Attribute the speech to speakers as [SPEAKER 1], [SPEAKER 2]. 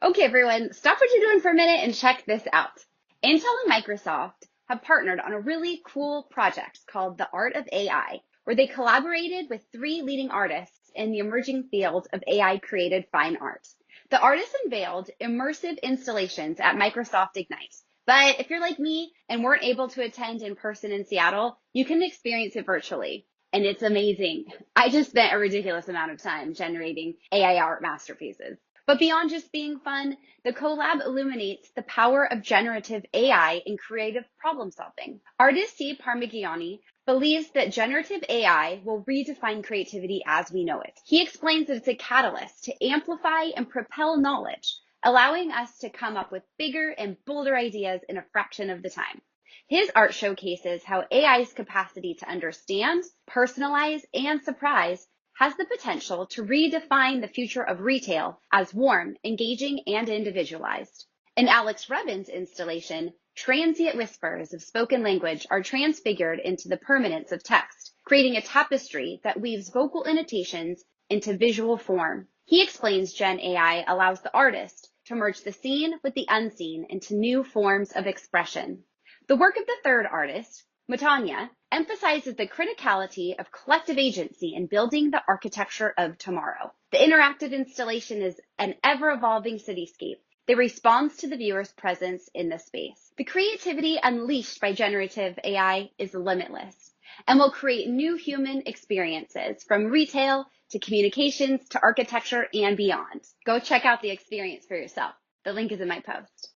[SPEAKER 1] Okay, everyone, stop what you're doing for a minute and check this out. Intel and Microsoft have partnered on a really cool project called The Art of AI, where they collaborated with three leading artists in the emerging field of AI-created fine art. The artists unveiled immersive installations at Microsoft Ignite. But if you're like me and weren't able to attend in person in Seattle, you can experience it virtually. And it's amazing. I just spent a ridiculous amount of time generating AI art masterpieces. But beyond just being fun, the collab illuminates the power of generative AI in creative problem solving. Artist C. Parmigiani believes that generative AI will redefine creativity as we know it. He explains that it's a catalyst to amplify and propel knowledge, allowing us to come up with bigger and bolder ideas in a fraction of the time. His art showcases how AI's capacity to understand, personalize, and surprise has the potential to redefine the future of retail as warm, engaging, and individualized. In Alex Rebin's installation, transient whispers of spoken language are transfigured into the permanence of text, creating a tapestry that weaves vocal annotations into visual form. He explains Gen AI allows the artist to merge the seen with the unseen into new forms of expression. The work of the third artist, Matanya, emphasizes the criticality of collective agency in building the architecture of tomorrow. The interactive installation is an ever-evolving cityscape that responds to the viewer's presence in the space. The creativity unleashed by generative AI is limitless and will create new human experiences from retail to communications to architecture and beyond. Go check out the experience for yourself. The link is in my post.